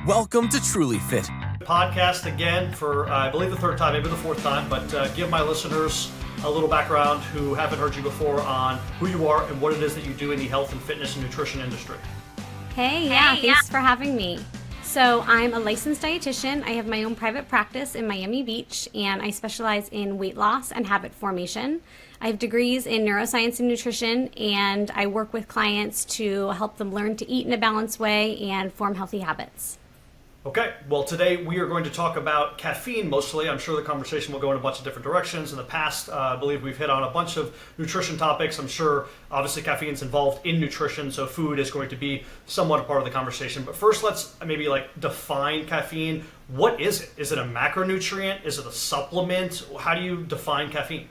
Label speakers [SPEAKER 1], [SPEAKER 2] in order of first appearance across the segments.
[SPEAKER 1] Welcome to TrulyFit.
[SPEAKER 2] Podcast again for, I believe, the third time, maybe the fourth time, but give my listeners a little background who haven't heard you before on who you are and what it is that you do in the health and fitness and nutrition industry.
[SPEAKER 3] Hey, thanks for having me. So I'm a licensed dietitian. I have my own private practice in Miami Beach, and I specialize in weight loss and habit formation. I have degrees in neuroscience and nutrition, and I work with clients to help them learn to eat in a balanced way and form healthy habits.
[SPEAKER 2] Okay, well today we are going to talk about caffeine mostly. I'm sure the conversation will go in a bunch of different directions. In the past, I believe we've hit on a bunch of nutrition topics. I'm sure obviously caffeine's involved in nutrition, so food is going to be somewhat a part of the conversation. But first let's maybe define caffeine. What is it? Is it a macronutrient? Is it a supplement? How do you define caffeine?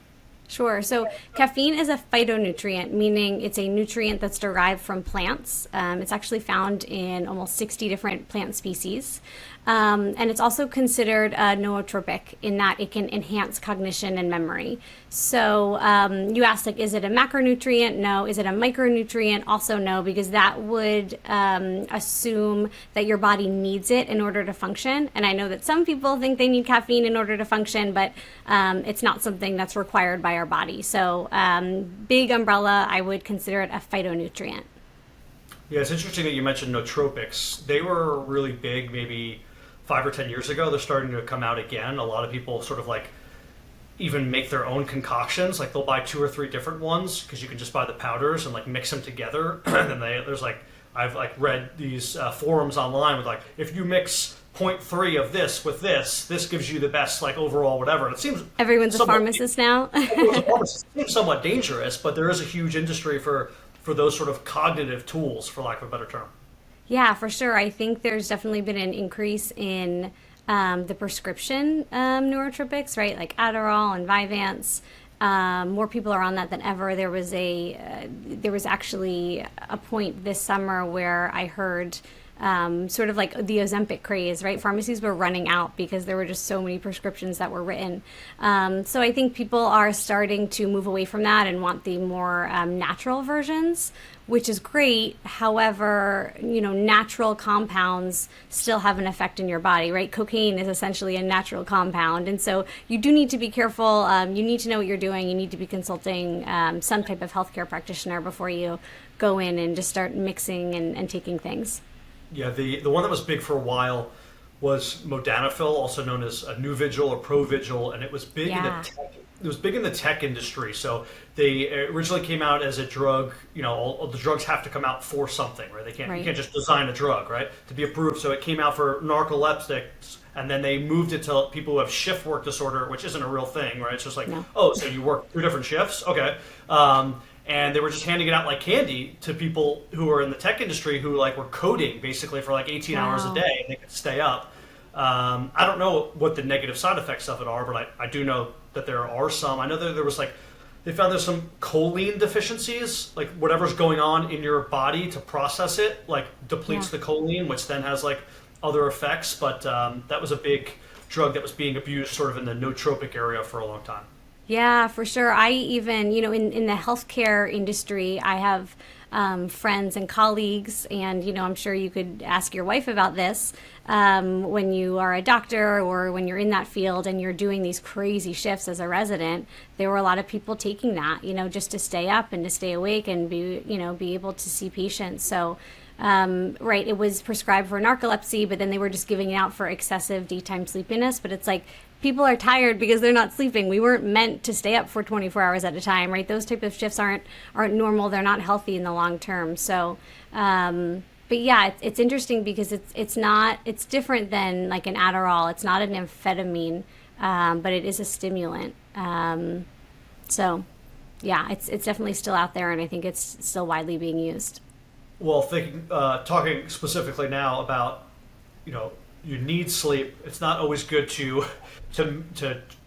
[SPEAKER 3] Sure. So caffeine is a phytonutrient, meaning it's a nutrient that's derived from plants. It's actually found in almost 60 different plant species. And it's also considered a nootropic in that it can enhance cognition and memory. So you asked, is it a macronutrient? No. Is it a micronutrient? Also no, because that would assume that your body needs it in order to function. And I know that some people think they need caffeine in order to function, but it's not something that's required by our body. So big umbrella, I would consider it a phytonutrient.
[SPEAKER 2] Yeah, it's interesting that you mentioned nootropics. They were really big maybe 5 or 10 years ago. They're starting to come out again. A lot of people sort of even make their own concoctions. They'll buy 2 or 3 different ones because you can just buy the powders and mix them together. And then I've read these forums online with if you mix 0.3 of this with this gives you the best overall whatever. And it seems
[SPEAKER 3] everyone's a pharmacist now.
[SPEAKER 2] It seems somewhat dangerous, but there is a huge industry for those sort of cognitive tools, for lack of a better term.
[SPEAKER 3] Yeah, for sure. I think there's definitely been an increase in the prescription neurotropics, right? Like Adderall and Vyvanse. More people are on that than ever. There was actually a point this summer where I heard sort of the Ozempic craze, right? Pharmacies were running out because there were just so many prescriptions that were written. So I think people are starting to move away from that and want the more natural versions, which is great. However, natural compounds still have an effect in your body, right? Cocaine is essentially a natural compound. And so you do need to be careful. You need to know what you're doing. You need to be consulting some type of healthcare practitioner before you go in and just start mixing and taking things.
[SPEAKER 2] Yeah, the one that was big for a while was modafinil, also known as a Nuvigil or Provigil, and it was big in the tech. It was big in the tech industry. So they originally came out as a drug. All the drugs have to come out for something, right? You can't just design a drug, right, to be approved. So it came out for narcoleptics, and then they moved it to people who have shift work disorder, which isn't a real thing, right? It's just so you work 2 different shifts, okay. And they were just handing it out like candy to people who were in the tech industry who were coding basically for 18 hours a day, and they could stay up. I don't know what the negative side effects of it are, but I do know that there are some. I know that there was they found there's some choline deficiencies, whatever's going on in your body to process it, depletes the choline, which then has other effects. But that was a big drug that was being abused sort of in the nootropic area for a long time.
[SPEAKER 3] Yeah, for sure. I even, in the healthcare industry, I have friends and colleagues, and, I'm sure you could ask your wife about this when you are a doctor or when you're in that field and you're doing these crazy shifts as a resident. There were a lot of people taking that, just to stay up and to stay awake and be able to see patients. So, right, it was prescribed for narcolepsy, but then they were just giving it out for excessive daytime sleepiness. But it's people are tired because they're not sleeping. We weren't meant to stay up for 24 hours at a time, right? Those type of shifts aren't normal. They're not healthy in the long term. So, but yeah, it's interesting because it's different than an Adderall. It's not an amphetamine, but it is a stimulant. So yeah, it's definitely still out there, and I think it's still widely being used.
[SPEAKER 2] Well, talking specifically now about, you need sleep. It's not always good to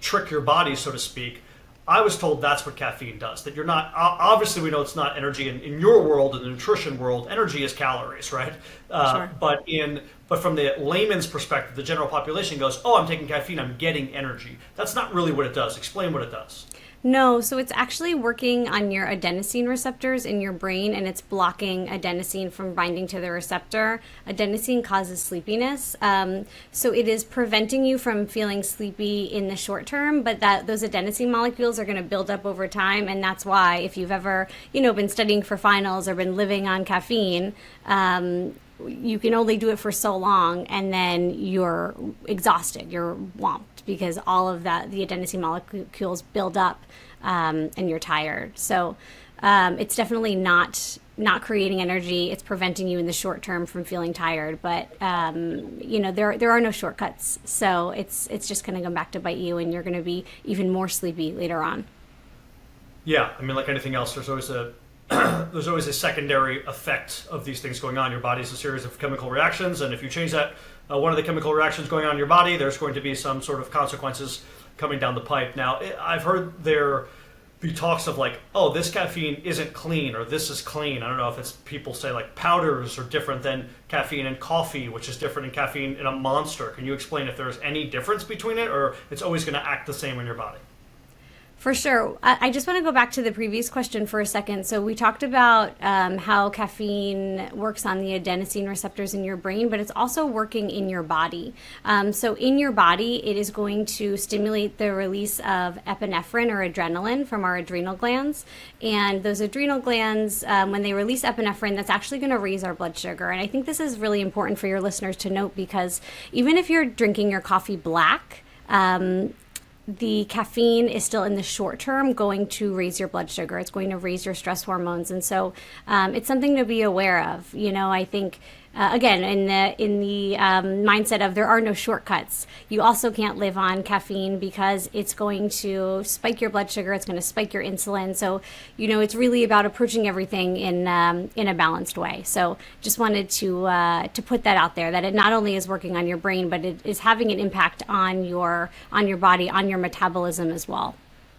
[SPEAKER 2] trick your body, so to speak. I was told that's what caffeine does, that you're not, obviously we know it's not energy in your world, in the nutrition world, energy is calories, right?
[SPEAKER 3] Sure.
[SPEAKER 2] But in But from the layman's perspective, the general population goes, oh, I'm taking caffeine, I'm getting energy. That's not really what it does. Explain what it does.
[SPEAKER 3] No, so it's actually working on your adenosine receptors in your brain, and it's blocking adenosine from binding to the receptor. Adenosine causes sleepiness, so it is preventing you from feeling sleepy in the short term, but that those adenosine molecules are going to build up over time, and that's why if you've ever, been studying for finals or been living on caffeine, you can only do it for so long, and then you're exhausted, you're whomped, because all of that, the adenosine molecules build up, and you're tired. So it's definitely not creating energy. It's preventing you in the short term from feeling tired. But there are no shortcuts. So it's just going to come back to bite you, and you're going to be even more sleepy later on.
[SPEAKER 2] Yeah, I mean, like anything else, there's always a secondary effect of these things going on. Your body's a series of chemical reactions, and if you change that, one of the chemical reactions going on in your body, there's going to be some sort of consequences coming down the pipe. Now, I've heard there be talks of like, oh, this caffeine isn't clean, or this is clean. I don't know if it's people say like powders are different than caffeine in coffee, which is different in caffeine in a Monster. Can you explain if there's any difference between it, or it's always going to act the same in your body?
[SPEAKER 3] For sure. I just want to go back to the previous question for a second. So we talked about how caffeine works on the adenosine receptors in your brain, but it's also working in your body. So in your body, it is going to stimulate the release of epinephrine or adrenaline from our adrenal glands. And those adrenal glands, when they release epinephrine, that's actually going to raise our blood sugar. And I think this is really important for your listeners to note, because even if you're drinking your coffee black, the caffeine is still in the short term going to raise your blood sugar. It's going to raise your stress hormones. And so it's something to be aware of. I think, again, in the mindset of there are no shortcuts, you also can't live on caffeine because it's going to spike your blood sugar. It's going to spike your insulin. So, it's really about approaching everything in a balanced way. So just wanted to put that out there, that it not only is working on your brain, but it is having an impact on your body, on your metabolism as well.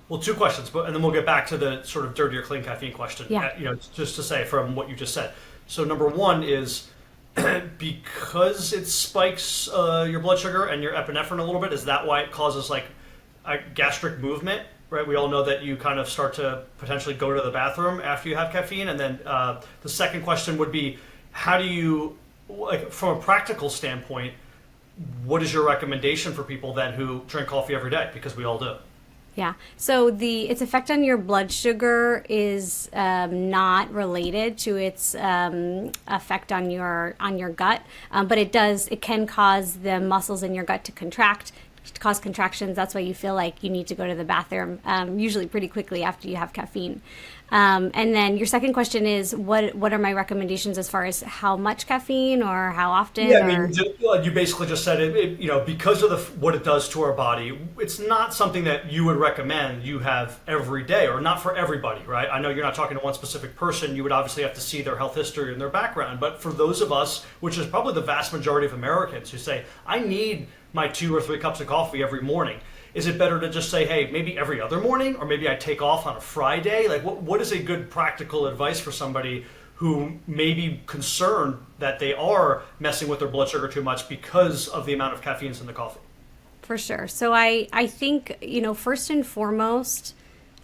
[SPEAKER 2] Well, two questions, and then we'll get back to the sort of dirty or clean caffeine question.
[SPEAKER 3] Yeah.
[SPEAKER 2] Just to say from what you just said. So number one is, because it spikes your blood sugar and your epinephrine a little bit, is that why it causes like a gastric movement, right? We all know that you kind of start to potentially go to the bathroom after you have caffeine. And then the second question would be, how do you, like from a practical standpoint, what is your recommendation for people then who drink coffee every day? Because we all do.
[SPEAKER 3] Yeah. So its effect on your blood sugar is not related to its effect on your gut, but it can cause the muscles in your gut to contract, to cause contractions. That's why you feel like you need to go to the bathroom, usually pretty quickly after you have caffeine. And then your second question is, what are my recommendations as far as how much caffeine or how often?
[SPEAKER 2] Yeah, I mean, you basically just said it. Because of what it does to our body, it's not something that you would recommend you have every day, or not for everybody, right? I know you're not talking to one specific person. You would obviously have to see their health history and their background. But for those of us, which is probably the vast majority of Americans, who say, I need my 2 or 3 cups of coffee every morning. Is it better to just say, hey, maybe every other morning, or maybe I take off on a Friday? Like, what is a good practical advice for somebody who may be concerned that they are messing with their blood sugar too much because of the amount of caffeine in the coffee?
[SPEAKER 3] For sure. So I think, first and foremost,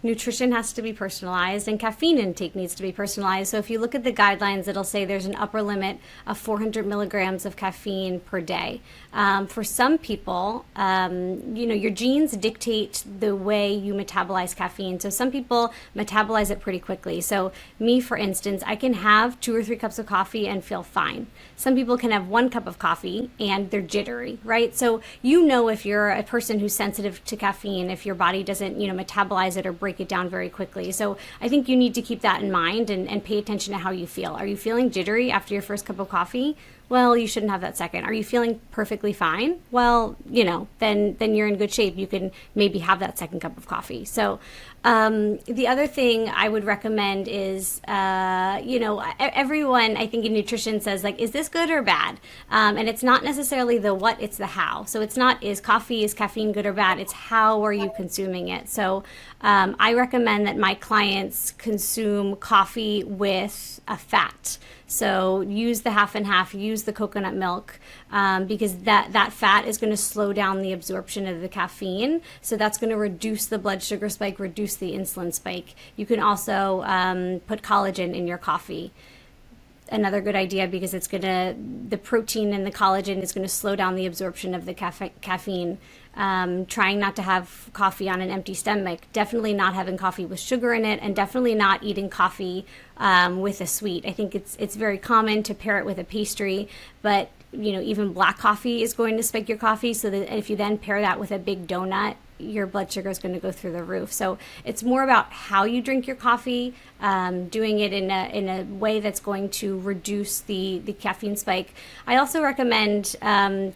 [SPEAKER 3] nutrition has to be personalized, and caffeine intake needs to be personalized. So if you look at the guidelines, it'll say there's an upper limit of 400 milligrams of caffeine per day. For some people, your genes dictate the way you metabolize caffeine. So some people metabolize it pretty quickly. So me, for instance, I can have 2 or 3 cups of coffee and feel fine. Some people can have 1 cup of coffee and they're jittery, right? So if you're a person who's sensitive to caffeine, if your body doesn't, metabolize it or break it down very quickly. So I think you need to keep that in mind and pay attention to how you feel. Are you feeling jittery after your first cup of coffee? Well, you shouldn't have that second. Are you feeling perfectly fine? Well, then you're in good shape. You can maybe have that second cup of coffee. So the other thing I would recommend is, everyone, I think in nutrition says like, is this good or bad? And it's not necessarily the what, it's the how. So it's not, is caffeine good or bad? It's how are you consuming it? So I recommend that my clients consume coffee with a fat. So use the half and half, use the coconut milk, because that fat is going to slow down the absorption of the caffeine. So that's going to reduce the blood sugar spike, reduce the insulin spike. You can also put collagen in your coffee. Another good idea, because the protein in the collagen is going to slow down the absorption of the caffeine. Trying not to have coffee on an empty stomach, definitely not having coffee with sugar in it, and definitely not eating coffee with a sweet. I think it's very common to pair it with a pastry, but even black coffee is going to spike your coffee. So that if you then pair that with a big donut, your blood sugar is going to go through the roof. So it's more about how you drink your coffee, doing it in a way that's going to reduce the caffeine spike. I also recommend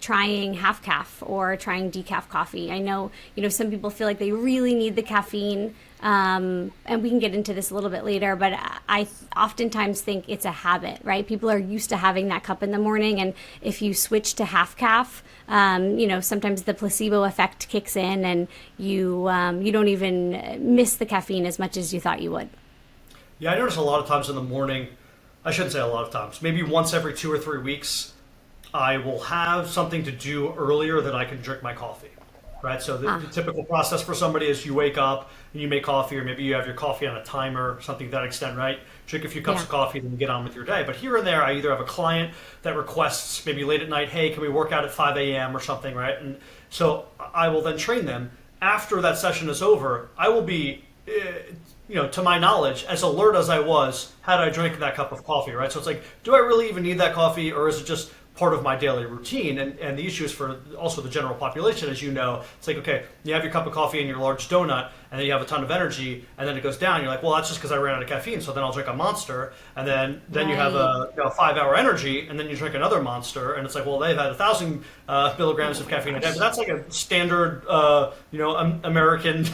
[SPEAKER 3] trying half calf or trying decaf coffee. I know some people feel like they really need the caffeine, and we can get into this a little bit later, but I oftentimes think it's a habit, right? People are used to having that cup in the morning, and if you switch to half calf, sometimes the placebo effect kicks in, and you don't even miss the caffeine as much as you thought you would.
[SPEAKER 2] Yeah, I notice a lot of times in the morning, I shouldn't say a lot of times, maybe once every 2 or 3 weeks, I will have something to do earlier that I can drink my coffee. Right, so the typical process for somebody is you wake up and you make coffee, or maybe you have your coffee on a timer, something to that extent, right? Drink a few cups of coffee, then you get on with your day. But here and there, I either have a client that requests maybe late at night, hey, can we work out at 5 a.m. or something, right? And so I will then train them. After that session is over, I will be, to my knowledge, as alert as I was had I drank that cup of coffee, right? So it's like, do I really even need that coffee, or is it just part of my daily routine? And the issue is for also the general population, as you know, it's like, okay, you have your cup of coffee and your large donut, and then you have a ton of energy, and then it goes down. You're like, well, that's just because I ran out of caffeine, so then I'll drink a Monster, and then you have a 5-hour energy, and then you drink another Monster, and it's like, well, they've had 1,000 milligrams of caffeine a day, but that's like a standard, American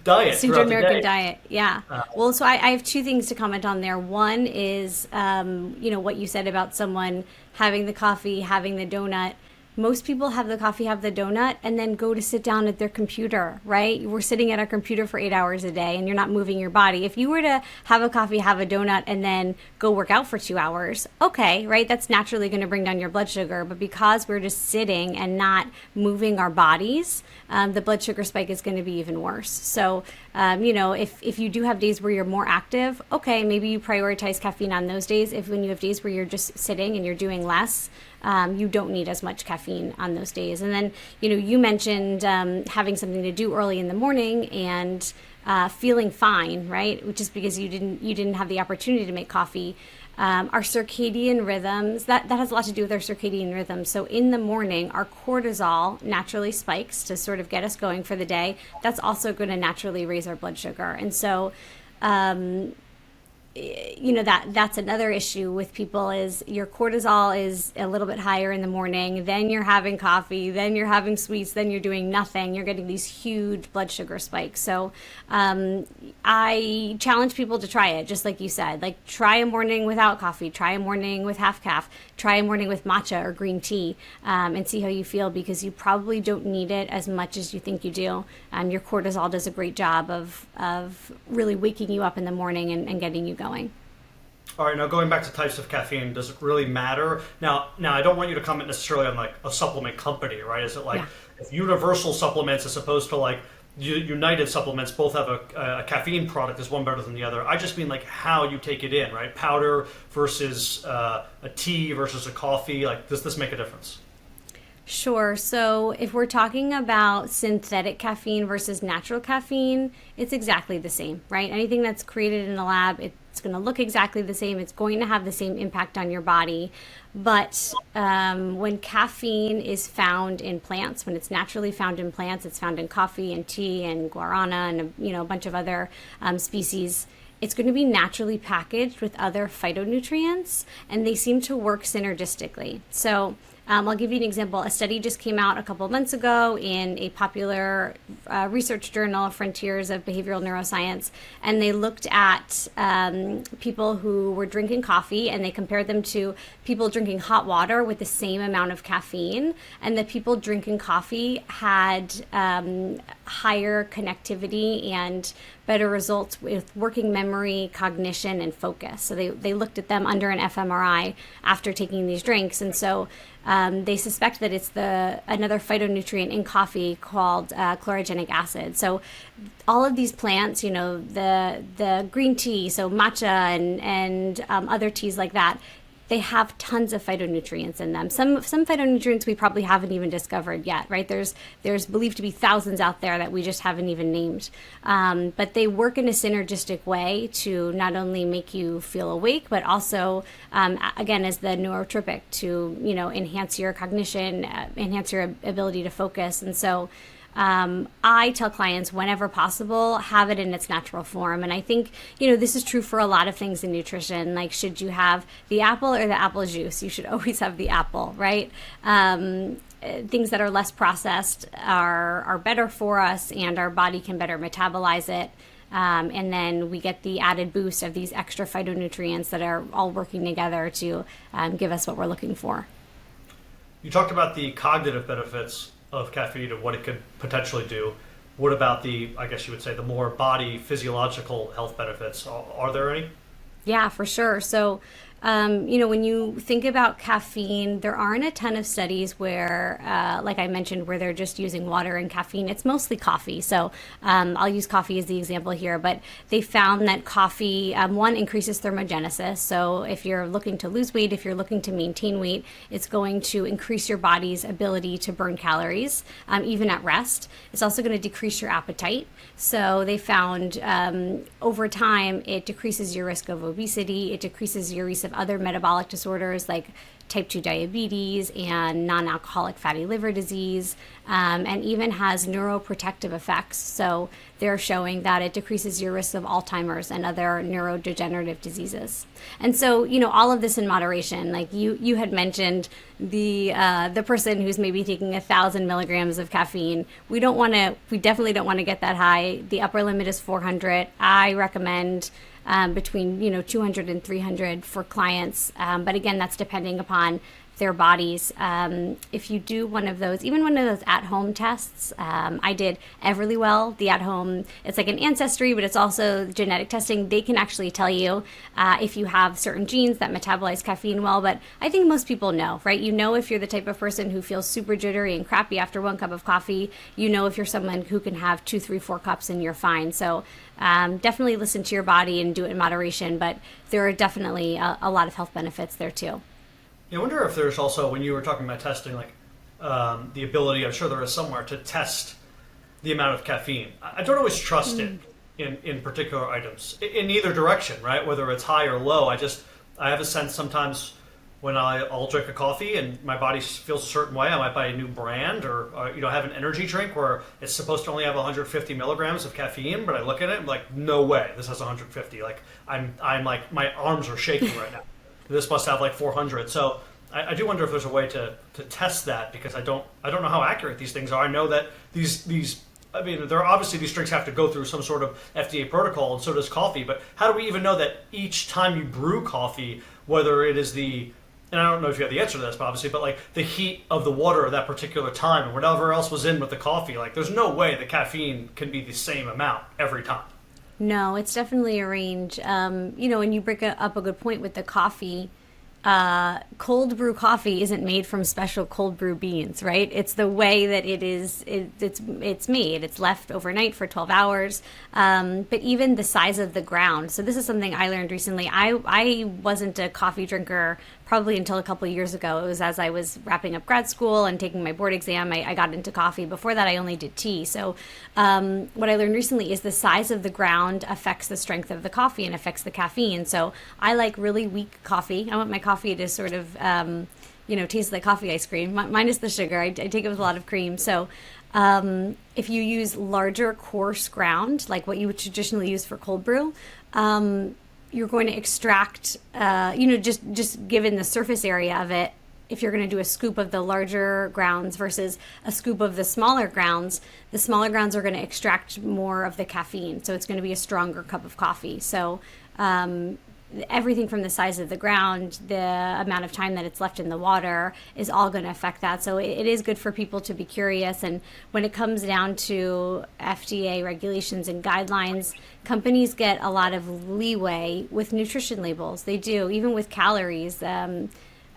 [SPEAKER 2] diet.
[SPEAKER 3] Standard American diet, yeah. Well, so I have two things to comment on there. One is, what you said about someone having the coffee, having the donut. Most people have the coffee, have the donut, and then go to sit down at their computer, right? We're sitting at our computer for 8 hours a day, and you're not moving your body. If you were to have a coffee, have a donut, and then go work out for 2 hours, okay, right? That's naturally going to bring down your blood sugar. But because we're just sitting and not moving our bodies, the blood sugar spike is going to be even worse. So, if you do have days where you're more active, okay, maybe you prioritize caffeine on those days. When you have days where you're just sitting and you're doing less, you don't need as much caffeine on those days. And then, you mentioned having something to do early in the morning and feeling fine, right? Which is because you didn't have the opportunity to make coffee. Our circadian rhythms, that has a lot to do with our circadian rhythms. So in the morning, our cortisol naturally spikes to sort of get us going for the day. That's also going to naturally raise our blood sugar. And so, that's another issue with people is your cortisol is a little bit higher in the morning, then you're having coffee, then you're having sweets, then you're doing nothing. You're getting these huge blood sugar spikes. So I challenge people to try it, just like you said. Like, try a morning without coffee, try a morning with half calf, try a morning with matcha or green tea, and see how you feel, because you probably don't need it as much as you think you do. Your cortisol does a great job of really waking you up in the morning and getting you going.
[SPEAKER 2] All right, now going back to types of caffeine, does it really matter? Now I don't want you to comment necessarily on like a supplement company, right? Is it like if Universal Supplements as opposed to like United Supplements both have a caffeine product, is one better than the other? I just mean like how you take it in, right? Powder versus a tea versus a coffee. Like, does this make a difference?
[SPEAKER 3] Sure. So if we're talking about synthetic caffeine versus natural caffeine, it's exactly the same, right? Anything that's created in a lab, it's going to look exactly the same. It's going to have the same impact on your body. But when caffeine is found in plants, when it's naturally found in plants, it's found in coffee and tea and guarana and a bunch of other species. It's going to be naturally packaged with other phytonutrients, and they seem to work synergistically. So I'll give you an example. A study just came out a couple of months ago in a popular research journal, Frontiers of Behavioral Neuroscience, and they looked at people who were drinking coffee, and they compared them to people drinking hot water with the same amount of caffeine. And the people drinking coffee had higher connectivity and better results with working memory, cognition, and focus. So they looked at them under an fMRI after taking these drinks. And so they suspect that it's another phytonutrient in coffee called chlorogenic acid. So all of these plants, the green tea, so matcha and other teas like that, they have tons of phytonutrients in them. Some phytonutrients we probably haven't even discovered yet, right? There's believed to be thousands out there that we just haven't even named. But they work in a synergistic way to not only make you feel awake, but also, again, as the neurotropic to, enhance your cognition, enhance your ability to focus. And so I tell clients whenever possible, have it in its natural form. And I think, this is true for a lot of things in nutrition. Like, should you have the apple or the apple juice? You should always have the apple, right? Things that are less processed are better for us, and our body can better metabolize it. And then we get the added boost of these extra phytonutrients that are all working together to give us what we're looking for.
[SPEAKER 2] You talked about the cognitive benefits of caffeine and what it could potentially do. What about I guess you would say, the more body physiological health benefits? Are there any?
[SPEAKER 3] Yeah, for sure. So, when you think about caffeine, there aren't a ton of studies where, like I mentioned, where they're just using water and caffeine. It's mostly coffee. So I'll use coffee as the example here, but they found that coffee, one, increases thermogenesis. So if you're looking to lose weight, if you're looking to maintain weight, it's going to increase your body's ability to burn calories, even at rest. It's also going to decrease your appetite. So they found over time, it decreases your risk of obesity. It decreases your risk of other metabolic disorders like type 2 diabetes and non-alcoholic fatty liver disease, and even has neuroprotective effects. So they're showing that it decreases your risk of Alzheimer's and other neurodegenerative diseases. And so, all of this in moderation. Like you had mentioned the person who's maybe taking 1,000 milligrams of caffeine. We definitely don't want to get that high. The upper limit is 400. I recommend between 200 and 300 for clients, but again, that's depending upon their bodies. If you do one of those, even one of those at-home tests, I did Everlywell, the at-home. It's like an ancestry, but it's also genetic testing. They can actually tell you if you have certain genes that metabolize caffeine well. But I think most people know, right? If you're the type of person who feels super jittery and crappy after one cup of coffee. If you're someone who can have 2, 3, 4 cups and you're fine. So definitely listen to your body and do it in moderation. But there are definitely a lot of health benefits there too.
[SPEAKER 2] I wonder if there's also, when you were talking about testing, like the ability, I'm sure there is somewhere, to test the amount of caffeine. I don't always trust it in particular items, in either direction, right? Whether it's high or low. I have a sense sometimes when I'll drink a coffee and my body feels a certain way, I might buy a new brand or have an energy drink where it's supposed to only have 150 milligrams of caffeine, but I look at it and I'm like, no way, this has 150. Like I'm like, my arms are shaking right now. This must have like 400. So I do wonder if there's a way to test that, because I don't know how accurate these things are. I know that these there are obviously, these drinks have to go through some sort of FDA protocol, and so does coffee. But how do we even know that each time you brew coffee, whether it is and I don't know if you have the answer to this, obviously, but like the heat of the water at that particular time and whatever else was in with the coffee, like there's no way the caffeine can be the same amount every time.
[SPEAKER 3] No, it's definitely a range. And you bring up a good point with the coffee. Cold brew coffee isn't made from special cold brew beans, right? It's the way that it's made. It's left overnight for 12 hours. But even the size of the ground. So this is something I learned recently. I wasn't a coffee drinker probably until a couple of years ago. It was as I was wrapping up grad school and taking my board exam, I got into coffee. Before that, I only did tea. So what I learned recently is the size of the ground affects the strength of the coffee and affects the caffeine. So I like really weak coffee. I want my coffee to sort of, taste like coffee ice cream, minus the sugar. I take it with a lot of cream. So if you use larger, coarse ground, like what you would traditionally use for cold brew, you're going to extract, just given the surface area of it, if you're going to do a scoop of the larger grounds versus a scoop of the smaller grounds are going to extract more of the caffeine. So it's going to be a stronger cup of coffee. So everything from the size of the ground, the amount of time that it's left in the water is all going to affect that. So it is good for people to be curious. And when it comes down to FDA regulations and guidelines, companies get a lot of leeway with nutrition labels. They do, even with calories.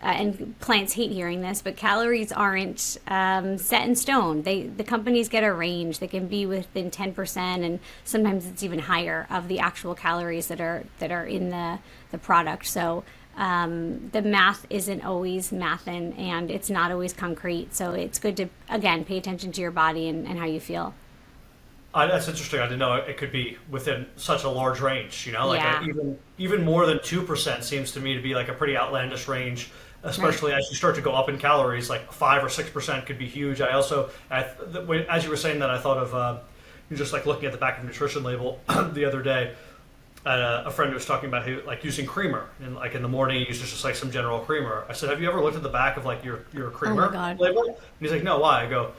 [SPEAKER 3] And clients hate hearing this, but calories aren't set in stone. The companies get a range. They can be within 10%, and sometimes it's even higher of the actual calories that are in the product. So the math isn't always mathin', and it's not always concrete. So it's good to, again, pay attention to your body and how you feel.
[SPEAKER 2] That's interesting. I didn't know it could be within such a large range. Like
[SPEAKER 3] Yeah.
[SPEAKER 2] even more than 2% seems to me to be like a pretty outlandish range. Especially as you start to go up in calories, like 5 or 6% could be huge. I also, as you were saying that, I thought of just like looking at the back of the nutrition label the other day. A friend who was talking about like using creamer, and like in the morning he uses just like some general creamer. I said, have you ever looked at the back of like your creamer label? And he's like, no, why? I go,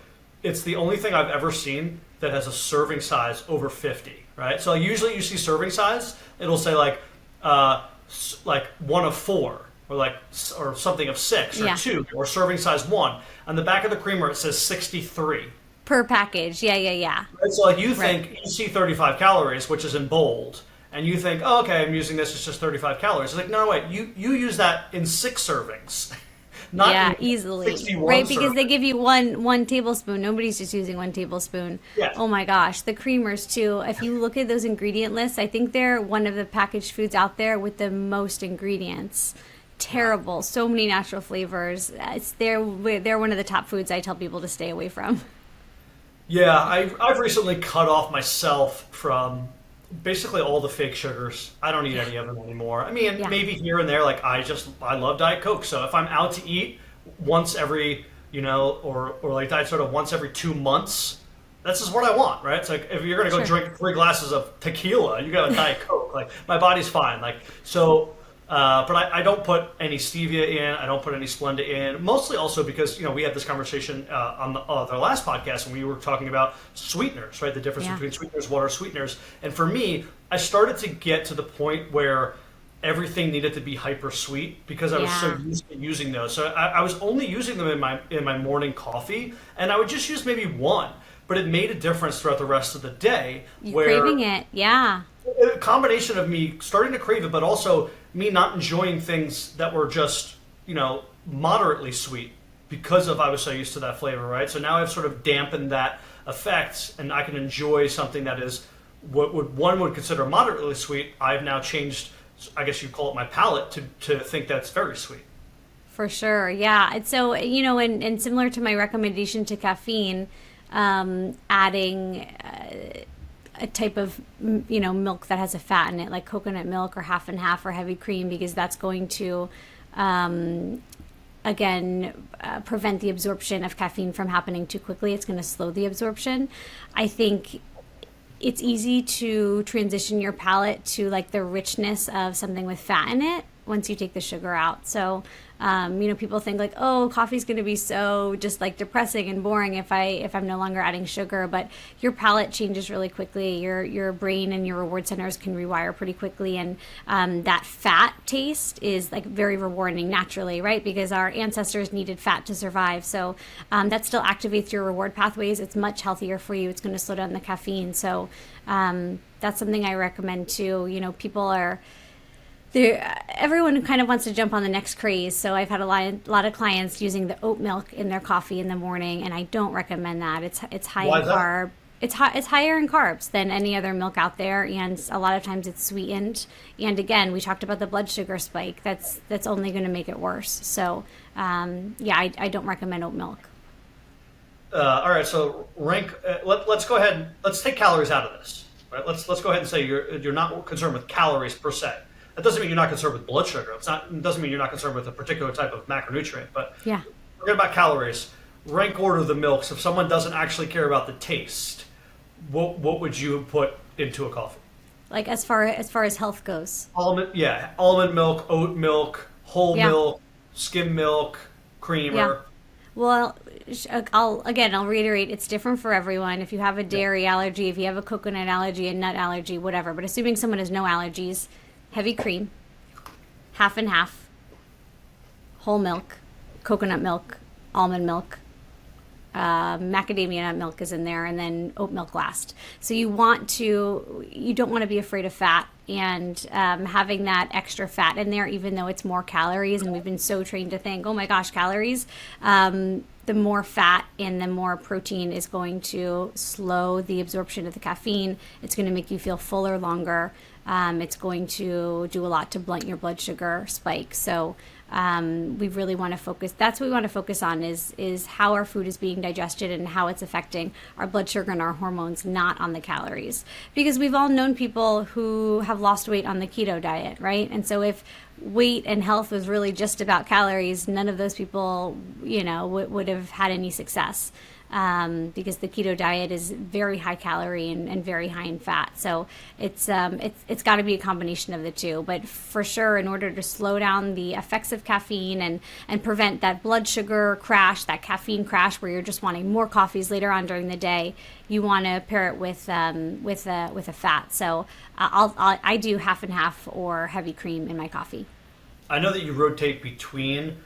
[SPEAKER 2] it's the only thing I've ever seen that has a serving size over 50, right? So usually you see serving size, it'll say like 1 of 4. Or something of 6 or 2 or serving size 1. On the back of the creamer it says 63
[SPEAKER 3] per package. Yeah.
[SPEAKER 2] Right? So like you think you see 35 calories, which is in bold, and you think, oh, okay, I'm using this, it's just 35 calories. It's like, no, wait, you use that in 6 servings. Not
[SPEAKER 3] easily,
[SPEAKER 2] 61
[SPEAKER 3] right? Because
[SPEAKER 2] servings.
[SPEAKER 3] they give you one tablespoon. Nobody's just using 1 tablespoon.
[SPEAKER 2] Yeah.
[SPEAKER 3] Oh my gosh, the creamers too. If you look at those ingredient lists, I think they're one of the packaged foods out there with the most ingredients. Terrible. So many natural flavors. They're one of the top foods I tell people to stay away from.
[SPEAKER 2] Yeah, I've recently cut off myself from basically all the fake sugars. I don't eat any of them anymore. I mean, maybe here and there, like I love Diet Coke. So if I'm out to eat once every, or like Diet Soda once every 2 months, that's just what I want, right? It's like if you're gonna go drink 3 glasses of tequila, you got a Diet Coke. Like my body's fine. Like so. But I don't put any stevia in. I don't put any Splenda in. Mostly also because we had this conversation on our last podcast when we were talking about sweeteners, right? The difference between sweeteners, water sweeteners. And for me, I started to get to the point where everything needed to be hyper sweet because I was so used to using those. So I was only using them in my morning coffee, and I would just use maybe 1. But it made a difference throughout the rest of the day.
[SPEAKER 3] You're craving it, yeah.
[SPEAKER 2] A combination of me starting to crave it, but also me not enjoying things that were just, moderately sweet because I was so used to that flavor, right? So now I've sort of dampened that effect, and I can enjoy something that is what one would consider moderately sweet. I've now changed, I guess you'd call it my palate, to think that's very sweet.
[SPEAKER 3] For sure, yeah. And so, and similar to my recommendation to caffeine, adding a type of milk that has a fat in it, like coconut milk or half and half or heavy cream, because that's going to prevent the absorption of caffeine from happening too quickly. It's going to slow the absorption. I think it's easy to transition your palate to like the richness of something with fat in it once you take the sugar out. So people think like, oh, coffee's going to be so just like depressing and boring if I'm no longer adding sugar, but your palate changes really quickly. Your brain and your reward centers can rewire pretty quickly, and that fat taste is like very rewarding naturally, right? Because our ancestors needed fat to survive. So that still activates your reward pathways. It's much healthier for you. It's going to slow down the caffeine. So that's something I recommend too. People are everyone kind of wants to jump on the next craze. So I've had a lot of clients using the oat milk in their coffee in the morning, and I don't recommend that. It's high in carb. It's higher in carbs than any other milk out there, and a lot of times it's sweetened. And again, we talked about the blood sugar spike. That's only going to make it worse. So I don't recommend oat milk.
[SPEAKER 2] All right, so rank. Let's go ahead. Let's take calories out of this. Right? Let's go ahead and say you're not concerned with calories per se. That doesn't mean you're not concerned with blood sugar. It doesn't mean you're not concerned with a particular type of macronutrient. But forget about calories. Rank order the milks. If someone doesn't actually care about the taste, what would you put into a coffee?
[SPEAKER 3] Like as far as health goes.
[SPEAKER 2] Almond milk, oat milk, whole milk, skim milk. creamer.
[SPEAKER 3] Well, I'll reiterate, it's different for everyone. If you have a dairy allergy, if you have a coconut allergy, a nut allergy, whatever. But assuming someone has no allergies, heavy cream, half and half, whole milk, coconut milk, almond milk, macadamia nut milk is in there, and then oat milk last. So you don't want to be afraid of fat, and having that extra fat in there, even though it's more calories, and we've been so trained to think, oh my gosh, calories, the more fat and the more protein is going to slow the absorption of the caffeine. It's going to make you feel fuller longer. It's going to do a lot to blunt your blood sugar spike. So we really want to focus. That's what we want to focus on is how our food is being digested and how it's affecting our blood sugar and our hormones, not on the calories. Because we've all known people who have lost weight on the keto diet, right? And so if weight and health was really just about calories, none of those people, would have had any success. Because the keto diet is very high calorie and very high in fat. So it's got to be a combination of the two. But for sure, in order to slow down the effects of caffeine and prevent that blood sugar crash, that caffeine crash where you're just wanting more coffees later on during the day, you want to pair it with a fat. So I do half and half or heavy cream in my coffee.
[SPEAKER 2] I know that you rotate between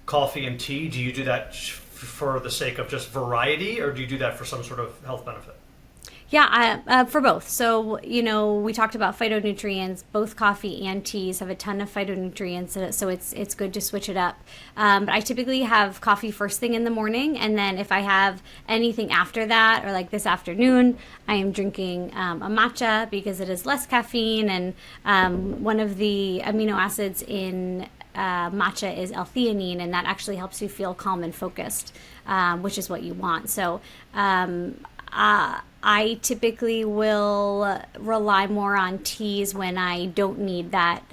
[SPEAKER 2] coffee and tea. Do you do that for the sake of just variety, or do you do that for some sort of health benefit?
[SPEAKER 3] Yeah, for both. So, we talked about phytonutrients. Both coffee and teas have a ton of phytonutrients, so it's good to switch it up. But I typically have coffee first thing in the morning, and then if I have anything after that, or like this afternoon, I am drinking a matcha because it is less caffeine, and one of the amino acids in matcha is L-theanine, and that actually helps you feel calm and focused, which is what you want. So I typically will rely more on teas when I don't need that,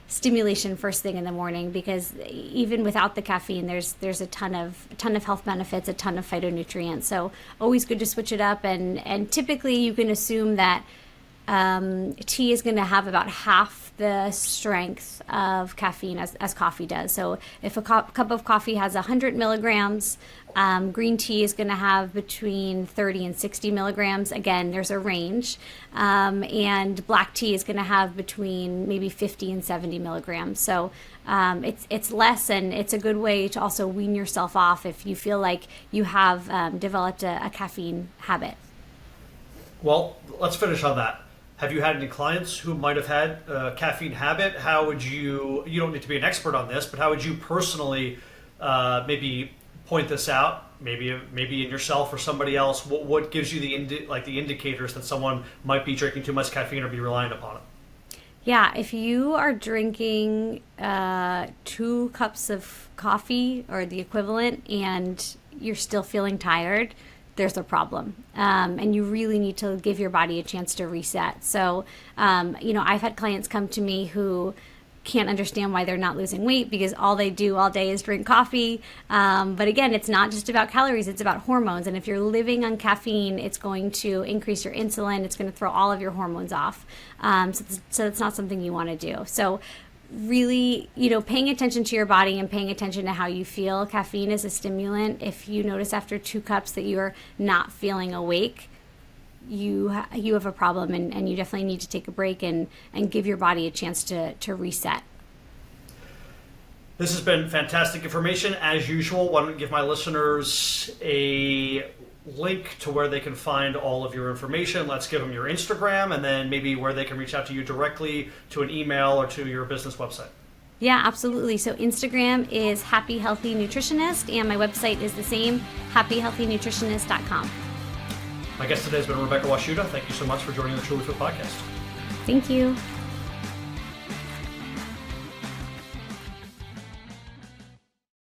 [SPEAKER 3] stimulation first thing in the morning, because even without the caffeine, there's a ton of health benefits, a ton of phytonutrients. So always good to switch it up, and typically you can assume that tea is going to have about half the strength of caffeine as coffee does. So if a cup of coffee has 100 milligrams, green tea is going to have between 30 and 60 milligrams. Again, there's a range. And black tea is going to have between maybe 50 and 70 milligrams. So it's less, and it's a good way to also wean yourself off if you feel like you have developed a caffeine habit.
[SPEAKER 2] Well, let's finish on that. Have you had any clients who might have had a caffeine habit? How would you don't need to be an expert on this, but how would you personally maybe point this out? Maybe in yourself or somebody else. What gives you the indicators that someone might be drinking too much caffeine or be reliant upon it?
[SPEAKER 3] Yeah, if you are drinking 2 cups of coffee or the equivalent and you're still feeling tired, there's a problem. And you really need to give your body a chance to reset. So, I've had clients come to me who can't understand why they're not losing weight because all they do all day is drink coffee. But again, it's not just about calories, it's about hormones. And if you're living on caffeine, it's going to increase your insulin. It's going to throw all of your hormones off. So it's not something you want to do. So really, paying attention to your body and paying attention to how you feel. Caffeine is a stimulant. If you notice after 2 cups that you're not feeling awake, you have a problem, and you definitely need to take a break and give your body a chance to reset.
[SPEAKER 2] This has been fantastic information. As usual, why don't you give my listeners a link to where they can find all of your information. Let's give them your Instagram, and then maybe where they can reach out to you directly, to an email or to your business website.
[SPEAKER 3] Yeah, absolutely. So Instagram is Happy Healthy Nutritionist, and my website is the same, happyhealthynutritionist.com.
[SPEAKER 2] My guest today has been Rebecca Washuta. Thank you so much for joining the TrulyFit podcast.
[SPEAKER 3] Thank you.